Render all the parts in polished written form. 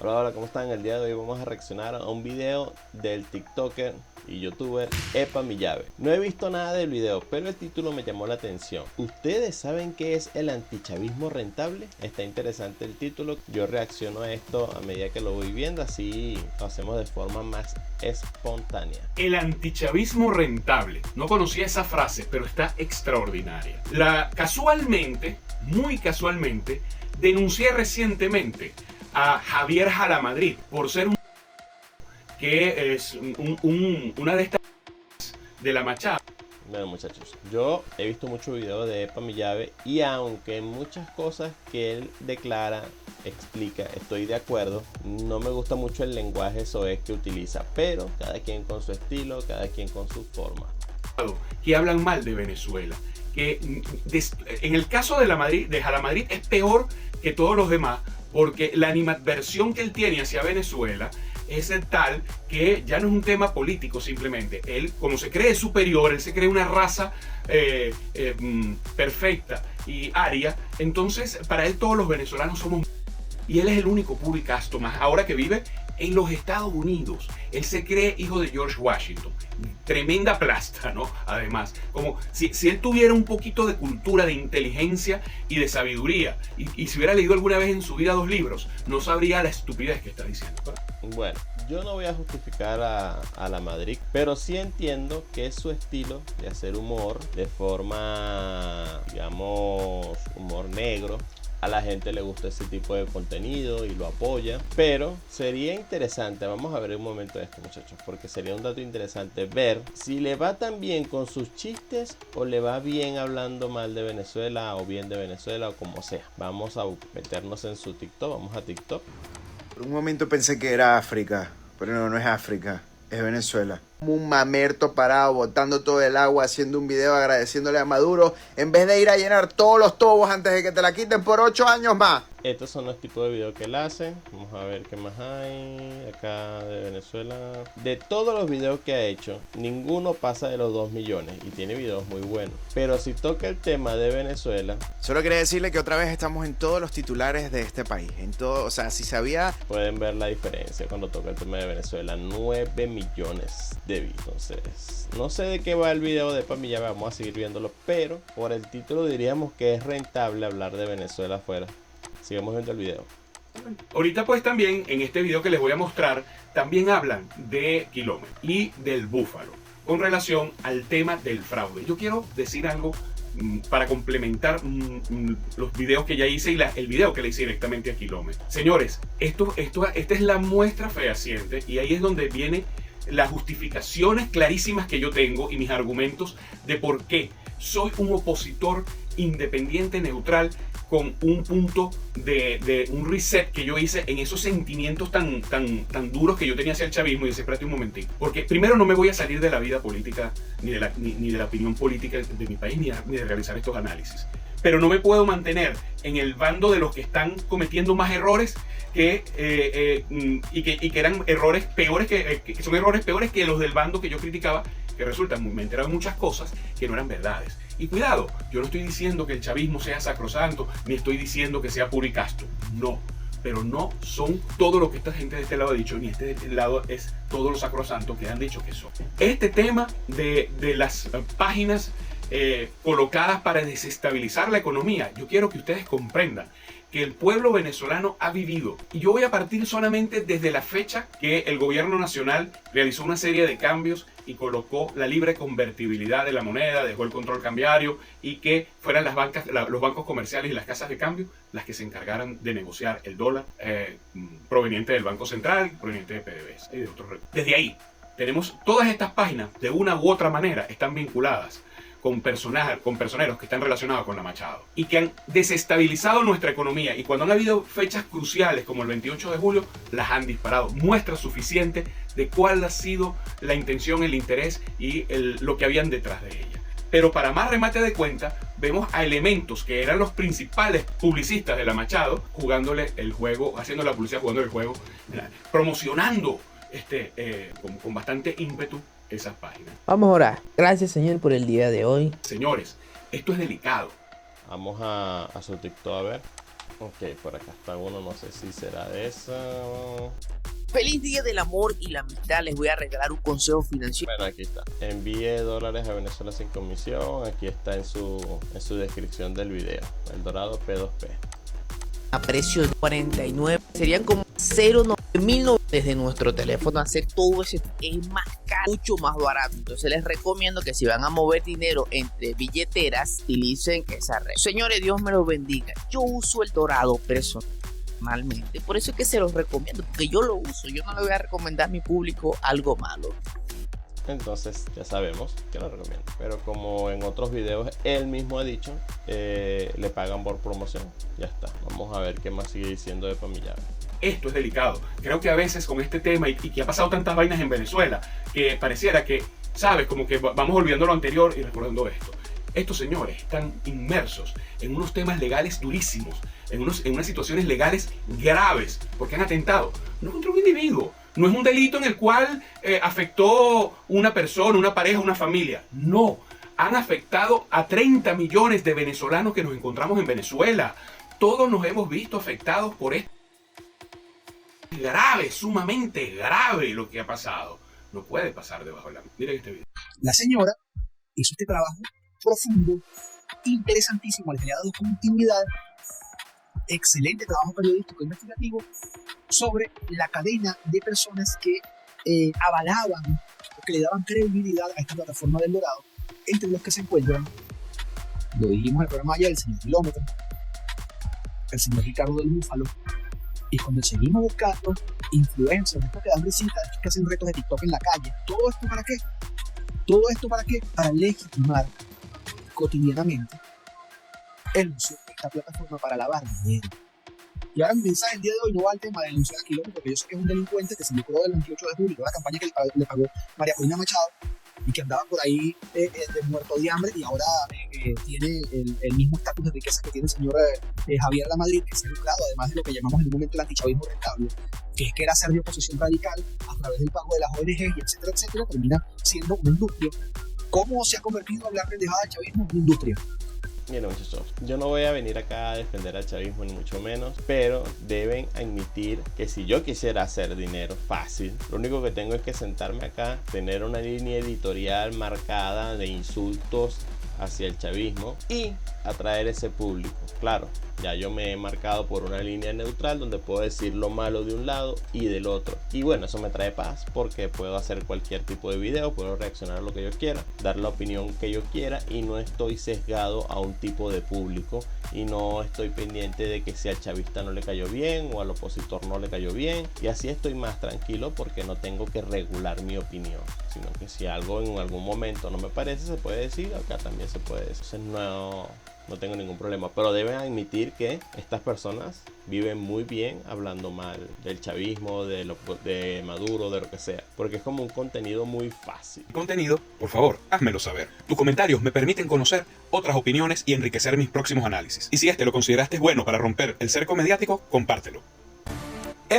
Hola, hola, ¿cómo están? El día de hoy vamos a reaccionar a un video del TikToker y YouTuber Epa Mi Llave. No he visto nada del video, pero el título me llamó la atención. ¿Ustedes saben qué es el antichavismo rentable? Está interesante el título. Yo reacciono a esto a medida que lo voy viendo, así lo hacemos de forma más espontánea. El antichavismo rentable. No conocía esa frase, pero está extraordinaria. Casualmente, muy casualmente, denuncié recientemente a Javier Jalamadrid por ser que es una de estas de la Machada. Bueno, muchachos, yo he visto muchos videos de Epa Mi Llave y aunque muchas cosas que él declara, explica, estoy de acuerdo, no me gusta mucho el lenguaje soez que utiliza, pero cada quien con su estilo, cada quien con su forma. Que hablan mal de Venezuela. Que en el caso de Jalamadrid es peor que todos los demás, porque la animadversión que él tiene hacia Venezuela es el tal que ya no es un tema político simplemente. Él, como se cree superior, él se cree una raza perfecta y aria, entonces para él todos los venezolanos somos... Y él es el único puro y casto más, ahora que vive en los Estados Unidos. Él se cree hijo de George Washington. Tremenda plasta, ¿no? Además, como si él tuviera un poquito de cultura, de inteligencia y de sabiduría, y si hubiera leído alguna vez en su vida 2 libros, no sabría la estupidez que está diciendo. Bueno, yo no voy a justificar a la Madrid, pero sí entiendo que es su estilo de hacer humor de forma, digamos, humor negro. A la gente le gusta ese tipo de contenido y lo apoya. Pero sería interesante, vamos a ver un momento esto, muchachos, porque sería un dato interesante ver si le va tan bien con sus chistes o le va bien hablando mal de Venezuela o bien de Venezuela o como sea. Vamos a meternos en su TikTok, vamos a TikTok. Por un momento pensé que era África, pero no, no es África, es Venezuela. Un mamerto parado, botando todo el agua, haciendo un video agradeciéndole a Maduro, en vez de ir a llenar todos los tobos antes de que te la quiten por 8 años más. Estos son los tipos de videos que él hace. Vamos a ver qué más hay acá de Venezuela. De todos los videos que ha hecho, ninguno pasa de los 2 millones y tiene videos muy buenos. Pero si toca el tema de Venezuela, solo quería decirle que otra vez estamos en todos los titulares de este país. En todo, o sea, si sabía... pueden ver la diferencia cuando toca el tema de Venezuela. 9 millones de vistas. Entonces, no sé de qué va el video de Epa Mi Llave, vamos a seguir viéndolo. Pero por el título diríamos que es rentable hablar de Venezuela afuera. Sigamos viendo el video. Ahorita pues también en este video que les voy a mostrar también hablan de Kilómetro y del Búfalo con relación al tema del fraude. Yo quiero decir algo para complementar los videos que ya hice y el video que le hice directamente a Kilómetro. Señores, esta es la muestra fehaciente y ahí es donde vienen las justificaciones clarísimas que yo tengo y mis argumentos de por qué soy un opositor independiente, neutral, con un punto de un reset que yo hice en esos sentimientos tan duros que yo tenía hacia el chavismo. Y decía, espérate un momentito, porque primero no me voy a salir de la vida política ni de la opinión política de mi país, ni de realizar estos análisis, pero no me puedo mantener en el bando de los que están cometiendo más errores y que eran errores peores que son errores peores que los del bando que yo criticaba, que resultan, me he enterado de muchas cosas que no eran verdades. Y cuidado, yo no estoy diciendo que el chavismo sea sacrosanto, ni estoy diciendo que sea puro y casto, no. Pero no son todo lo que esta gente de este lado ha dicho, ni este de este lado es todo lo sacrosanto que han dicho que son. Este tema de las páginas colocadas para desestabilizar la economía, yo quiero que ustedes comprendan que el pueblo venezolano ha vivido. Y yo voy a partir solamente desde la fecha que el gobierno nacional realizó una serie de cambios y colocó la libre convertibilidad de la moneda, dejó el control cambiario y que fueran los bancos comerciales y las casas de cambio las que se encargaran de negociar el dólar proveniente del Banco Central, proveniente de PDVSA y de otros recursos. Desde ahí tenemos todas estas páginas, de una u otra manera, están vinculadas con personeros que están relacionados con la Machado y que han desestabilizado nuestra economía, y cuando han habido fechas cruciales como el 28 de julio las han disparado. Muestra suficiente de cuál ha sido la intención, el interés y lo que habían detrás de ella. Pero para más remate de cuenta, vemos a elementos que eran los principales publicistas de la Machado jugándole el juego, haciendo la publicidad, jugando el juego, promocionando con bastante ímpetu esas páginas. Vamos a orar. Gracias, Señor, por el día de hoy. Señores, esto es delicado. Vamos a su TikTok a ver. Ok, por acá está uno, no sé si será de esa. Feliz Día del Amor y la Amistad. Les voy a regalar un consejo financiero. Bueno, aquí está. Envíe dólares a Venezuela sin comisión. Aquí está en su descripción del video. El Dorado P2P. A precio de 49. Serían como 0.900 desde nuestro teléfono. Hacer todo eso es más caro, mucho más barato. Entonces les recomiendo que si van a mover dinero entre billeteras, utilicen esa red. Señores, Dios me los bendiga. Yo uso el Dorado personalmente. Por eso es que se los recomiendo, porque yo lo uso. Yo no le voy a recomendar a mi público algo malo. Entonces ya sabemos que lo recomiendo. Pero como en otros videos él mismo ha dicho, le pagan por promoción. Ya está. Vamos a ver qué más sigue diciendo de Pamillave. Esto es delicado. Creo que a veces con este tema y que ha pasado tantas vainas en Venezuela, que pareciera que, ¿sabes? Como que vamos olvidando lo anterior y recordando esto. Estos señores están inmersos en unos temas legales durísimos, en unas situaciones legales graves, porque han atentado no contra un individuo, no es un delito en el cual afectó una persona, una pareja, una familia, no, han afectado a 30 millones de venezolanos que nos encontramos en Venezuela. Todos nos hemos visto afectados por esto. Es grave, sumamente grave lo que ha pasado. No puede pasar debajo de la mesa. Miren este video. La señora hizo este trabajo profundo, interesantísimo, le ha dado continuidad, excelente trabajo periodístico investigativo sobre la cadena de personas que avalaban o que le daban credibilidad a esta plataforma del Dorado, entre los que se encuentran, lo dijimos en el programa ayer, el señor Kilómetro, el señor Ricardo del Búfalo, y cuando seguimos buscando influencers, estos que dan risitas, estos que hacen retos de TikTok en la calle, ¿todo esto para qué? ¿Todo esto para qué? Para legitimar cotidianamente el uso de esta plataforma para lavar dinero. Y ahora mi mensaje el día de hoy no va al tema de denunciar a Kilómetro, porque yo sé que es un delincuente que se lucró del 28 de julio, la campaña que le pagó María Corina Machado, y que andaba por ahí de muerto de hambre, y ahora tiene el mismo estatus de riqueza que tiene el señor Javier Lamadrid, que se ha lucrado, además de lo que llamamos en un momento el antichavismo rentable, que es que era hacer de oposición radical a través del pago de las ONG, y etcétera, etcétera, termina siendo una industria. ¿Cómo se ha convertido hablar pendejada del chavismo en una industria? Miren, muchachos, yo no voy a venir acá a defender al chavismo ni mucho menos, pero deben admitir que si yo quisiera hacer dinero fácil, lo único que tengo es que sentarme acá, tener una línea editorial marcada de insultos hacia el chavismo y atraer ese público. Claro, ya yo me he marcado por una línea neutral donde puedo decir lo malo de un lado y del otro. Y bueno, eso me trae paz porque puedo hacer cualquier tipo de video, puedo reaccionar a lo que yo quiera, dar la opinión que yo quiera y no estoy sesgado a un tipo de público y no estoy pendiente de que si al chavista no le cayó bien o al opositor no le cayó bien. Y así estoy más tranquilo porque no tengo que regular mi opinión, sino que si algo en algún momento no me parece, se puede decir, acá también se puede decir. Entonces no tengo ningún problema, pero deben admitir que estas personas viven muy bien hablando mal del chavismo, de Maduro, de lo que sea, porque es como un contenido muy fácil. Contenido, por favor, házmelo saber. Tus comentarios me permiten conocer otras opiniones y enriquecer mis próximos análisis. Y si este lo consideraste bueno para romper el cerco mediático, compártelo.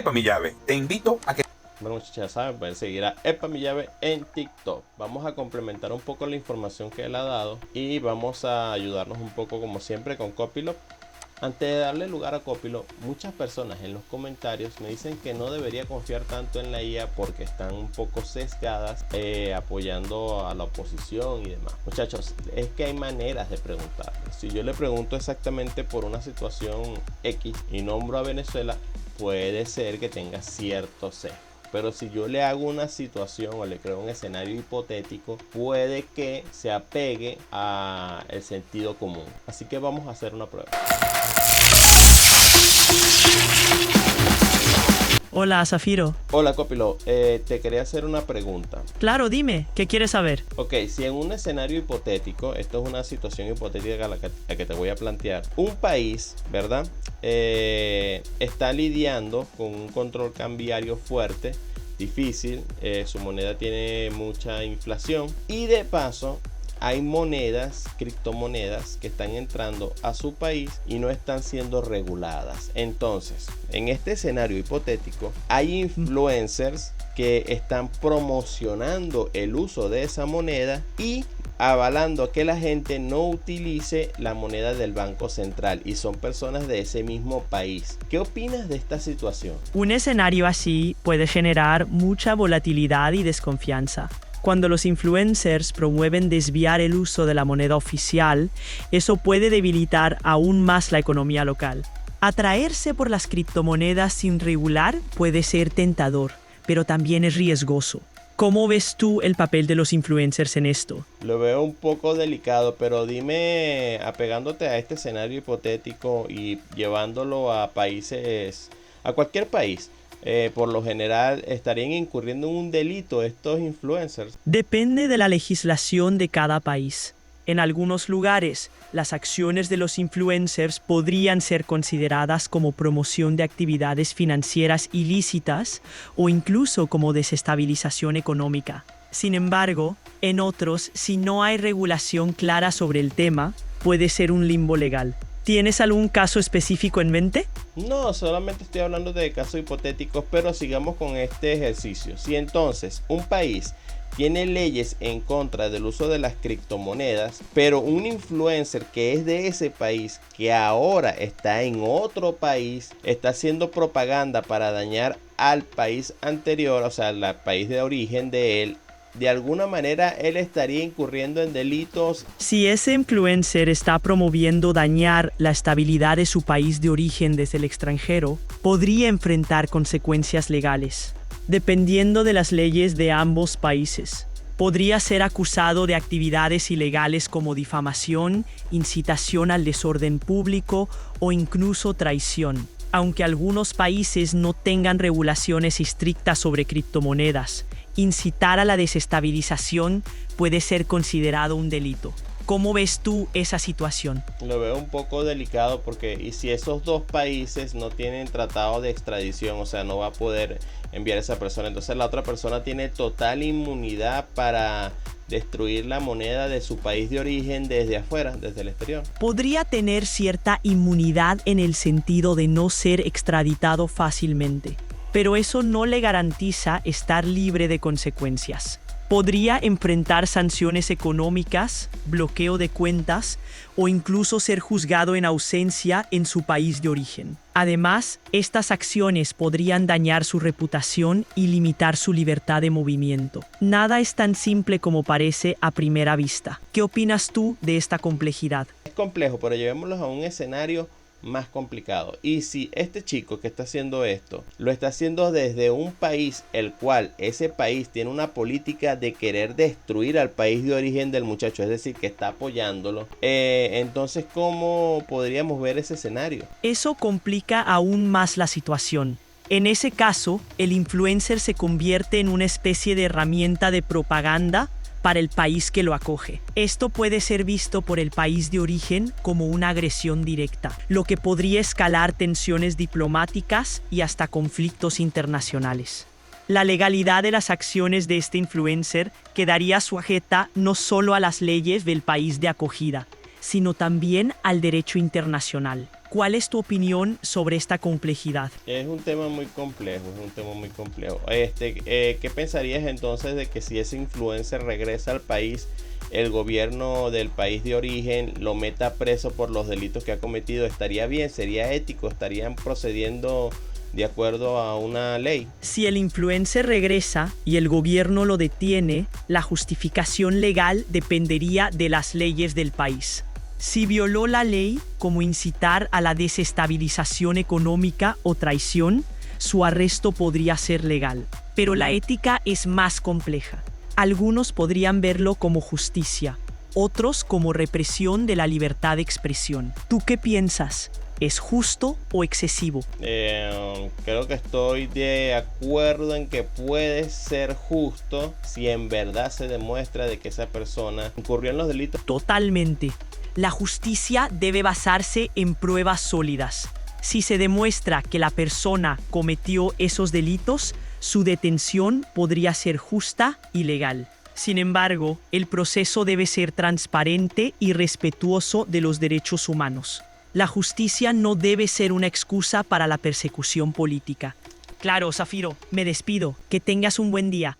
Pamillave, te invito a que... Bueno, muchachos, ya saben, pueden seguir a Pamillave en TikTok. Vamos a complementar un poco la información que él ha dado y vamos a ayudarnos un poco, como siempre, con Copilot. Antes de darle lugar a Copilot, muchas personas en los comentarios me dicen que no debería confiar tanto en la IA porque están un poco sesgadas apoyando a la oposición y demás. Muchachos, es que hay maneras de preguntarle. Si yo le pregunto exactamente por una situación X y nombro a Venezuela, puede ser que tenga cierto sesgo. Pero si yo le hago una situación o le creo un escenario hipotético, puede que se apegue al sentido común. Así que vamos a hacer una prueba. Hola, Zafiro. Hola, Copilot. Te quería hacer una pregunta. Claro, dime, ¿qué quieres saber? Ok, si en un escenario hipotético, esto es una situación hipotética a la que te voy a plantear, un país, ¿verdad? Está lidiando con un control cambiario fuerte, difícil, su moneda tiene mucha inflación y de paso hay monedas, criptomonedas que están entrando a su país y no están siendo reguladas. Entonces, en este escenario hipotético, hay influencers que están promocionando el uso de esa moneda y avalando que la gente no utilice la moneda del Banco Central y son personas de ese mismo país. ¿Qué opinas de esta situación? Un escenario así puede generar mucha volatilidad y desconfianza. Cuando los influencers promueven desviar el uso de la moneda oficial, eso puede debilitar aún más la economía local. Atraerse por las criptomonedas sin regular puede ser tentador, pero también es riesgoso. ¿Cómo ves tú el papel de los influencers en esto? Lo veo un poco delicado, pero dime, apegándote a este escenario hipotético y llevándolo a países, a cualquier país, por lo general estarían incurriendo en un delito estos influencers. Depende de la legislación de cada país. En algunos lugares, las acciones de los influencers podrían ser consideradas como promoción de actividades financieras ilícitas o incluso como desestabilización económica. Sin embargo, en otros, si no hay regulación clara sobre el tema, puede ser un limbo legal. ¿Tienes algún caso específico en mente? No, solamente estoy hablando de casos hipotéticos, pero sigamos con este ejercicio. Si entonces un país tiene leyes en contra del uso de las criptomonedas, pero un influencer que es de ese país, que ahora está en otro país, está haciendo propaganda para dañar al país anterior, o sea, al país de origen de él, de alguna manera él estaría incurriendo en delitos. Si ese influencer está promoviendo dañar la estabilidad de su país de origen desde el extranjero, podría enfrentar consecuencias legales. Dependiendo de las leyes de ambos países, podría ser acusado de actividades ilegales como difamación, incitación al desorden público o incluso traición. Aunque algunos países no tengan regulaciones estrictas sobre criptomonedas, incitar a la desestabilización puede ser considerado un delito. ¿Cómo ves tú esa situación? Lo veo un poco delicado porque y si esos dos países no tienen tratado de extradición, o sea, no va a poder enviar a esa persona, entonces la otra persona tiene total inmunidad para destruir la moneda de su país de origen desde afuera, desde el exterior. Podría tener cierta inmunidad en el sentido de no ser extraditado fácilmente, pero eso no le garantiza estar libre de consecuencias. Podría enfrentar sanciones económicas, bloqueo de cuentas o incluso ser juzgado en ausencia en su país de origen. Además, estas acciones podrían dañar su reputación y limitar su libertad de movimiento. Nada es tan simple como parece a primera vista. ¿Qué opinas tú de esta complejidad? Es complejo, pero llevémoslo a un escenario más complicado. Y si este chico que está haciendo esto lo está haciendo desde un país el cual ese país tiene una política de querer destruir al país de origen del muchacho, es decir, que está apoyándolo, entonces ¿cómo podríamos ver ese escenario? Eso complica aún más la situación. En ese caso, el influencer se convierte en una especie de herramienta de propaganda para el país que lo acoge. Esto puede ser visto por el país de origen como una agresión directa, lo que podría escalar tensiones diplomáticas y hasta conflictos internacionales. La legalidad de las acciones de este influencer quedaría sujeta no solo a las leyes del país de acogida, sino también al derecho internacional. ¿Cuál es tu opinión sobre esta complejidad? Es un tema muy complejo, ¿Qué pensarías entonces de que si ese influencer regresa al país, el gobierno del país de origen lo meta preso por los delitos que ha cometido? ¿Estaría bien? ¿Sería ético? ¿Estarían procediendo de acuerdo a una ley? Si el influencer regresa y el gobierno lo detiene, la justificación legal dependería de las leyes del país. Si violó la ley, como incitar a la desestabilización económica o traición, su arresto podría ser legal. Pero la ética es más compleja. Algunos podrían verlo como justicia, otros como represión de la libertad de expresión. ¿Tú qué piensas? ¿Es justo o excesivo? Creo que estoy de acuerdo en que puede ser justo si en verdad se demuestra de que esa persona incurrió en los delitos. Totalmente. La justicia debe basarse en pruebas sólidas. Si se demuestra que la persona cometió esos delitos, su detención podría ser justa y legal. Sin embargo, el proceso debe ser transparente y respetuoso de los derechos humanos. La justicia no debe ser una excusa para la persecución política. Claro, Zafiro, me despido. Que tengas un buen día.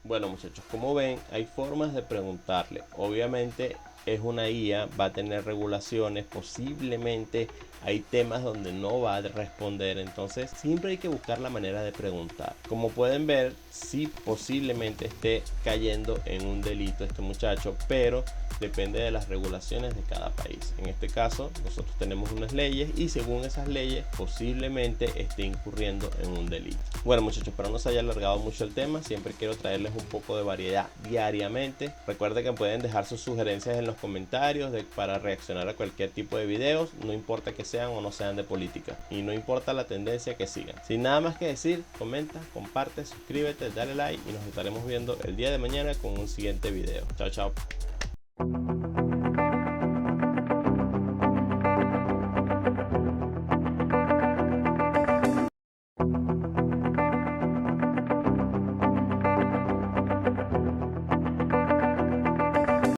Bueno muchachos, como ven, hay formas de preguntarle. Obviamente es una IA, va a tener regulaciones, posiblemente hay temas donde no va a responder, entonces siempre hay que buscar la manera de preguntar. Como pueden ver, sí posiblemente esté cayendo en un delito este muchacho, pero depende de las regulaciones de cada país. En este caso nosotros tenemos unas leyes y según esas leyes posiblemente esté incurriendo en un delito. Bueno muchachos, para no se haya alargado mucho el tema, siempre quiero traerles un poco de variedad diariamente. Recuerden que pueden dejar sus sugerencias en los comentarios para reaccionar a cualquier tipo de videos, no importa que sean o no sean de política y no importa la tendencia que sigan. Sin nada más que decir, comenta, comparte, suscríbete, dale like y nos estaremos viendo el día de mañana con un siguiente video. Chao chao.